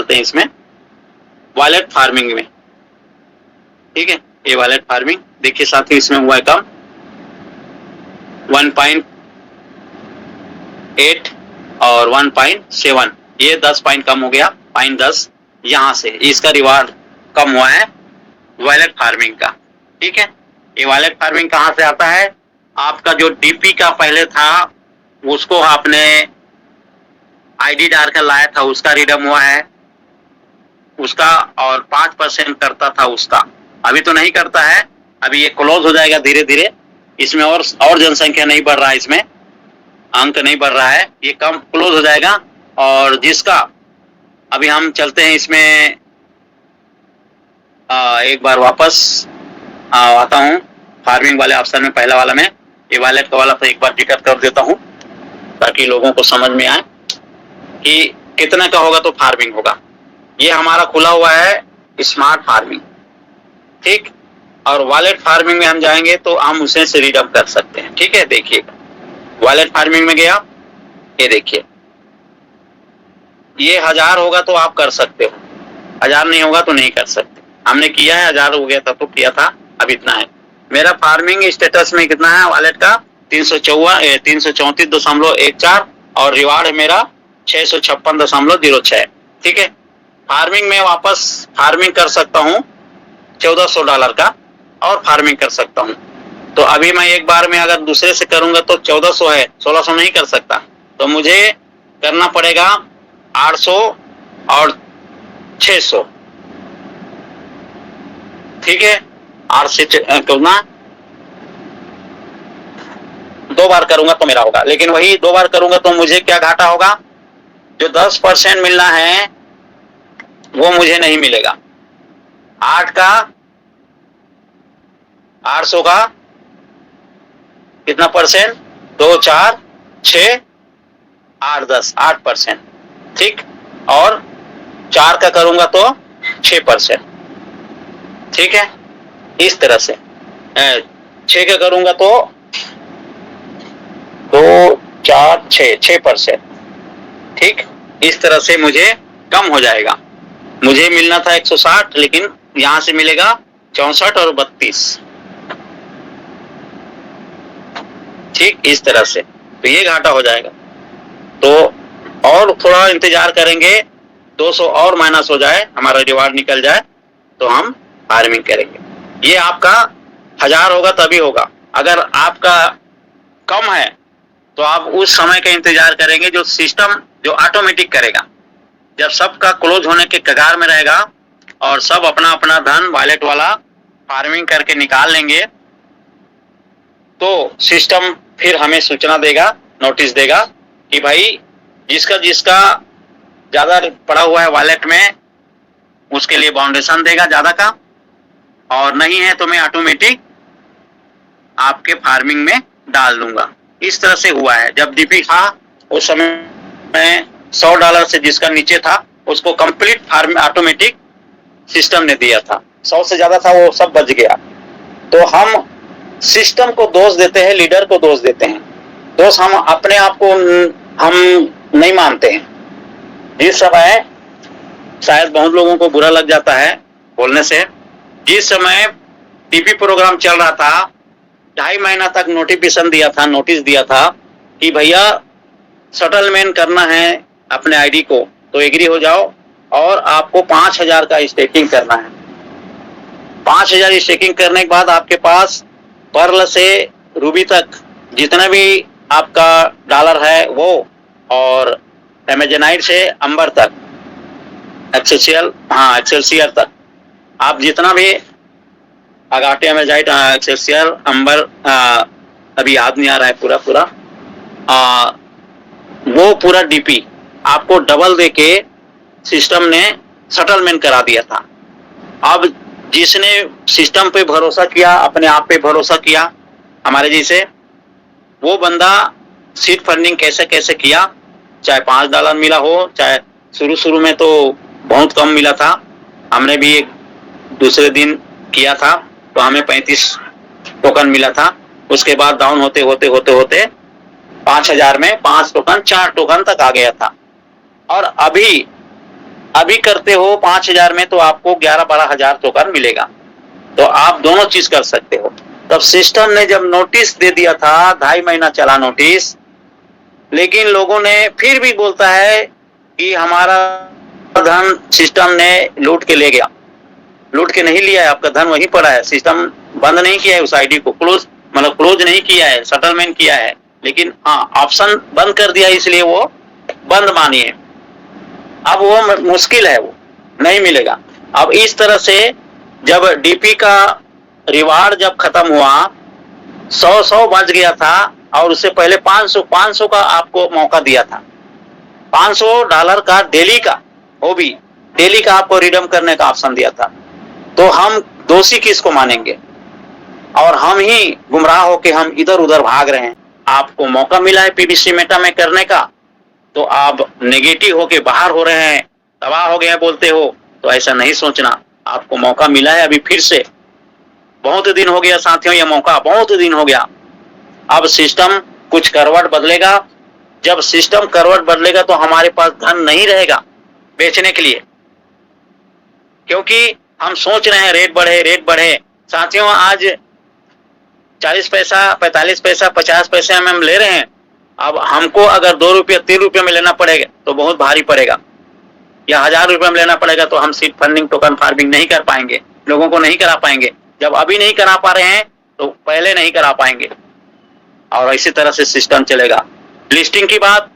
चलते हैं इसमें वॉलेट फार्मिंग में। ठीक है, ये वॉलेट फार्मिंग देखिए साथियों, इसमें हुआ है कम 1.8 और 1.7, ये 10 पॉइंट कम हो गया, 0.10 यहाँ से इसका रिवार्ड कम हुआ है वॉलेट फार्मिंग का। ठीक है, ये वॉलेट फार्मिंग कहाँ से आता है? आपका जो डीपी का पहले था उसको आपने आईडी डालकर लाया था, उसका रिडम हुआ है उसका, और 5% करता था उसका, अभी तो नहीं करता है, अभी ये क्लोज हो जाएगा धीरे धीरे, इसमें और जनसंख्या नहीं बढ़ रहा है, इसमें अंक नहीं बढ़ रहा है, ये कम क्लोज हो जाएगा। और जिसका अभी हम चलते हैं इसमें एक बार वापस आता हूँ फार्मिंग वाले ऑप्शन में, पहला वाला में ये वॉलेट का वाला तो एक बार टिकट कर देता हूँ ताकि लोगों को समझ में आए कि कितना का होगा तो फार्मिंग होगा। ये हमारा खुला हुआ है स्मार्ट फार्मिंग। ठीक, और वॉलेट फार्मिंग में हम जाएंगे तो हम उसे से रिडम कर सकते हैं। ठीक है, देखिए वॉलेट फार्मिंग में गया, ये देखिए ये 1000 होगा तो आप कर सकते हो, 1000 नहीं होगा तो नहीं कर सकते। हमने किया है, 1000 हो गया था तो किया था, अब इतना है। मेरा फार्मिंग स्टेटस में कितना है वॉलेट का 334.14 और रिवार्ड है मेरा 656.06। ठीक है, फार्मिंग में वापस फार्मिंग कर सकता हूँ $1400 का और फार्मिंग कर सकता हूँ। तो अभी मैं एक बार में अगर दूसरे से करूंगा तो 1400 है, 1600 नहीं कर सकता, तो मुझे करना पड़ेगा 800 और 600। ठीक है, 8 से करना 2 बार करूंगा तो मेरा होगा, लेकिन वही 2 बार करूंगा तो मुझे क्या घाटा होगा, जो 10% मिलना है वो मुझे नहीं मिलेगा। 8 का 800 का कितना परसेंट, 2 4 6 8 10 8%। ठीक, और 4 का करूंगा तो 6%। ठीक है, इस तरह से 6 का करूंगा तो 2 4 6%। ठीक, इस तरह से मुझे कम हो जाएगा। मुझे मिलना था 160, लेकिन यहां से मिलेगा 64 और 32। ठीक, इस तरह से, तो ये घाटा हो जाएगा। तो और थोड़ा इंतजार करेंगे, 200 और माइनस हो जाए, हमारा रिवार्ड निकल जाए तो हम फार्मिंग करेंगे। ये आपका 1000 होगा तभी होगा। अगर आपका कम है तो आप उस समय का इंतजार करेंगे जो सिस्टम जो ऑटोमेटिक करेगा। जब सबका क्लोज होने के कगार में रहेगा और सब अपना अपना धन वॉलेट वाला फार्मिंग करके निकाल लेंगे, तो सिस्टम फिर हमें सूचना देगा, नोटिस देगा कि भाई जिसका जिसका ज्यादा पड़ा हुआ है वॉलेट में उसके लिए बाउंडेशन देगा ज्यादा का, और नहीं है तो मैं ऑटोमेटिक आपके फार्मिंग में डाल दूंगा। इस तरह से हुआ है। जब डीपी था उस समय में $100 से जिसका नीचे था उसको कंप्लीट फार्म ऑटोमेटिक सिस्टम ने दिया था, 100 से ज्यादा था वो सब बच गया। तो हम सिस्टम को दोष देते हैं, लीडर को दोष देते हैं, दोष हम अपने आप को हम नहीं मानते हैं। जिस समय शायद बहुत लोगों को बुरा लग जाता है बोलने से, जिस समय टीपी प्रोग्राम चल रहा था 2.5 महीना तक नोटिफिकेशन दिया था, नोटिस दिया था कि भैया सेटलमेंट करना है अपने आईडी को तो एग्री हो जाओ और आपको 5000 का स्टेकिंग करना है। 5000 स्टेकिंग करने के बाद आपके पास पर्ल से रूबी तक जितना भी आपका डॉलर है वो, और एमेजोनाइट से अंबर तक, एक्सेलसियर तक, आप जितना भी अगाटे एमेजाइट एक्सेलसियर अंबर अभी याद नहीं आ रहा है पूरा वो पूरा डीपी आपको डबल देके सिस्टम ने सेटलमेंट करा दिया था। अब जिसने सिस्टम पे भरोसा किया, अपने आप पे भरोसा किया हमारे जैसे, वो बंदा सीड फंडिंग कैसे कैसे किया, चाहे $5 मिला हो, चाहे शुरू में तो बहुत कम मिला था, हमने भी एक दूसरे दिन किया था तो हमें 35 टोकन मिला था। उसके बाद डाउन होते होते होते होते 5000 में 5 टोकन 4 टोकन तक आ गया था। और अभी अभी करते हो 5,000 में तो आपको 11-12 हजार टोकन मिलेगा, तो आप दोनों चीज कर सकते हो। तब सिस्टम ने जब नोटिस दे दिया था, 2.5 महीना चला नोटिस, लेकिन लोगों ने फिर भी बोलता है कि हमारा धन सिस्टम ने लूट के ले गया। लूट के नहीं लिया है, आपका धन वहीं पड़ा है। सिस्टम बंद नहीं किया है उस आईडी को, क्लोज नहीं किया है, सेटलमेंट किया है, लेकिन हाँ ऑप्शन बंद कर दिया, इसलिए वो बंद मानिए। अब वो मुश्किल है, वो नहीं मिलेगा। अब इस तरह से जब डीपी का रिवार्ड जब खत्म हुआ, 100 बच गया था, और उससे पहले 500 का आपको मौका दिया था, $500 का डेली का, वो भी डेली का आपको रिडीम करने का ऑप्शन दिया था। तो हम दोषी किसको मानेंगे? और हम ही गुमराह होके हम इधर उधर भाग रहे हैं। आपको मौका मिला है पीवीसी मेटा में करने का, तो आप नेगेटिव होके बाहर हो रहे हैं, तबाह हो गए हैं बोलते हो, तो ऐसा नहीं सोचना। आपको मौका मिला है अभी फिर से, बहुत दिन हो गया साथियों, ये मौका बहुत दिन हो गया। अब सिस्टम कुछ करवट बदलेगा। जब सिस्टम करवट बदलेगा तो हमारे पास धन नहीं रहेगा बेचने के लिए, क्योंकि हम सोच रहे हैं रेट बढ़े। साथियों आज 40 पैसा, 45 पैसा, 50 पैसे हम ले रहे हैं। अब हमको अगर 2 रुपये 3 रुपये में लेना पड़ेगा तो बहुत भारी पड़ेगा, या 1000 रुपये में लेना पड़ेगा तो हम सीड फंडिंग टोकन फार्मिंग नहीं कर पाएंगे, लोगों को नहीं करा पाएंगे। जब अभी नहीं करा पा रहे हैं तो पहले नहीं करा पाएंगे, और इसी तरह से सिस्टम चलेगा। लिस्टिंग की बात,